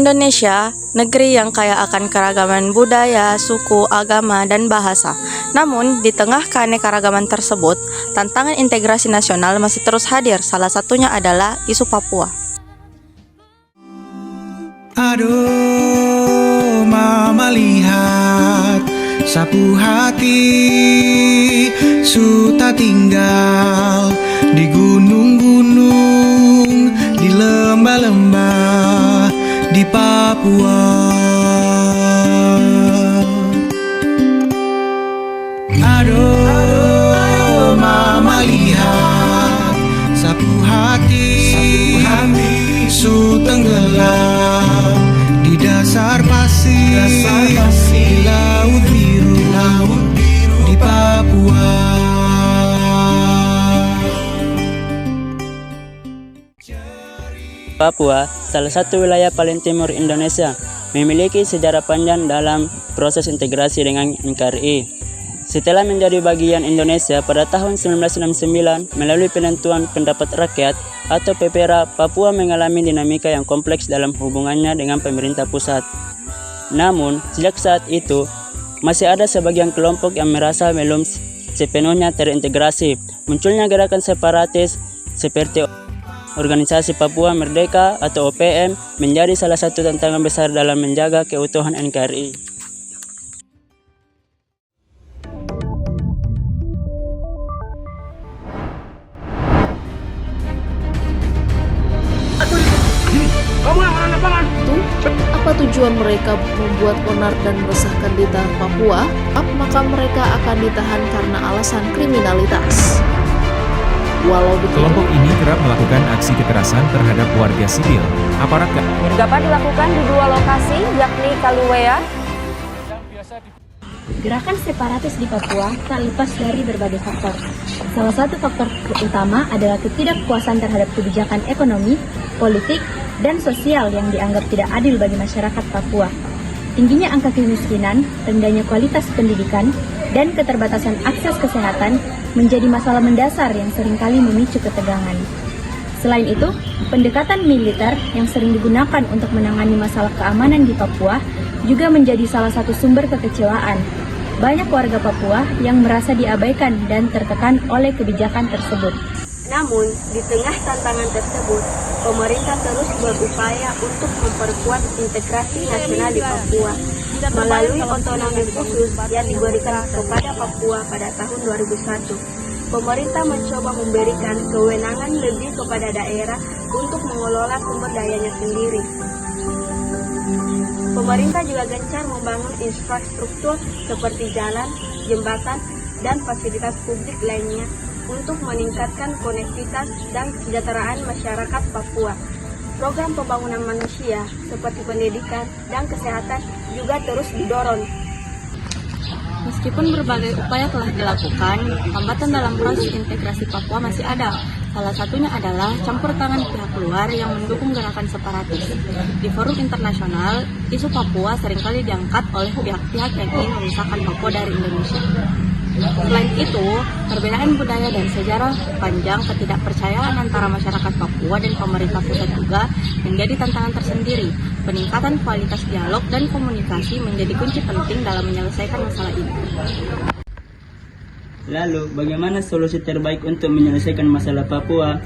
Indonesia, negeri yang kaya akan keragaman budaya, suku, agama, dan bahasa. Namun, di tengah keanekaragaman tersebut, tantangan integrasi nasional masih terus hadir. Salah satunya adalah isu Papua. Aduh, mama lihat sapu hati suta tinggal di gunung-gunung, di lembah-lembah di Papua. Aduh, mama lihat sapu hati su tenggelam di dasar pasir, di laut biru di Papua. Papua, salah satu wilayah paling timur Indonesia, memiliki sejarah panjang dalam proses integrasi dengan NKRI. Setelah menjadi bagian Indonesia pada tahun 1969 melalui penentuan pendapat rakyat atau PPRA, Papua mengalami dinamika yang kompleks dalam hubungannya dengan pemerintah pusat. Namun, sejak saat itu, masih ada sebagian kelompok yang merasa belum sepenuhnya terintegrasi. Munculnya gerakan separatis seperti Organisasi Papua Merdeka atau OPM menjadi salah satu tantangan besar dalam menjaga keutuhan NKRI. Apa tujuan mereka membuat onar dan meresahkan di tanah Papua? Maka mereka akan ditahan karena alasan kriminalitas. Walau begitu, Kelompok ini kerap melakukan aksi kekerasan terhadap warga sipil. Aparat Dapat dilakukan di dua lokasi, yakni Kaluwea. Gerakan separatis di Papua tak lepas dari berbagai faktor. Salah satu faktor utama adalah ketidakpuasan terhadap kebijakan ekonomi, politik, dan sosial yang dianggap tidak adil bagi masyarakat Papua. Tingginya angka kemiskinan, rendahnya kualitas pendidikan, dan keterbatasan akses kesehatan menjadi masalah mendasar yang seringkali memicu ketegangan. Selain itu, pendekatan militer yang sering digunakan untuk menangani masalah keamanan di Papua juga menjadi salah satu sumber kekecewaan. Banyak warga Papua yang merasa diabaikan dan tertekan oleh kebijakan tersebut. Namun, di tengah tantangan tersebut, pemerintah terus berupaya untuk memperkuat integrasi nasional di Papua melalui otonomi khusus yang diberikan kepada Papua pada tahun 2001. Pemerintah mencoba memberikan kewenangan lebih kepada daerah untuk mengelola sumber dayanya sendiri. Pemerintah juga gencar membangun infrastruktur seperti jalan, jembatan, dan fasilitas publik lainnya untuk meningkatkan konektivitas dan kesejahteraan masyarakat Papua. Program pembangunan manusia seperti pendidikan dan kesehatan juga terus didorong. meskipun berbagai upaya telah dilakukan, hambatan dalam proses integrasi Papua masih ada. Salah satunya adalah campur tangan pihak luar yang mendukung gerakan separatis. Di forum internasional, isu Papua seringkali diangkat oleh pihak-pihak yang ingin memisahkan Papua dari Indonesia. Selain itu, perbedaan budaya dan sejarah panjang ketidakpercayaan antara masyarakat Papua dan pemerintah pusat juga menjadi tantangan tersendiri. Peningkatan kualitas dialog dan komunikasi menjadi kunci penting dalam menyelesaikan masalah ini. Lalu, bagaimana solusi terbaik untuk menyelesaikan masalah Papua?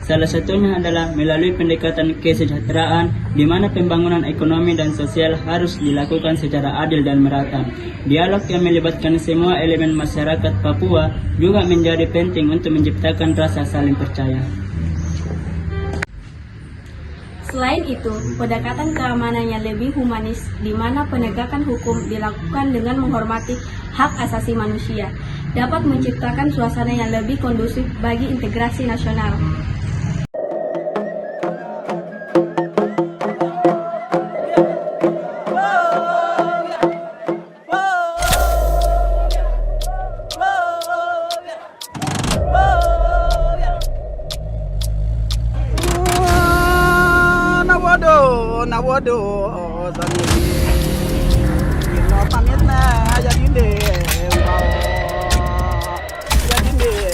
Salah satunya adalah melalui pendekatan kesejahteraan, di mana pembangunan ekonomi dan sosial harus dilakukan secara adil dan merata. Dialog yang melibatkan semua elemen masyarakat Papua juga menjadi penting untuk menciptakan rasa saling percaya. Selain itu, pendekatan keamanan yang lebih humanis, di mana penegakan hukum dilakukan dengan menghormati hak asasi manusia, dapat menciptakan suasana yang lebih kondusif bagi integrasi nasional. Waduh, tadi kita pamit na jadi deh, jadi deh.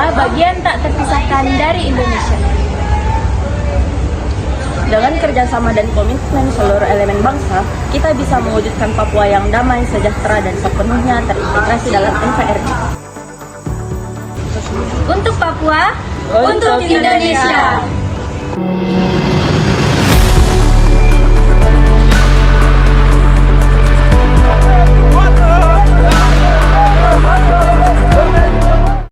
adalah bagian tak terpisahkan dari Indonesia. Dengan kerjasama dan komitmen seluruh elemen bangsa, kita bisa mewujudkan Papua yang damai, sejahtera, dan sepenuhnya terintegrasi dalam NKRI. Untuk Papua, untuk Indonesia.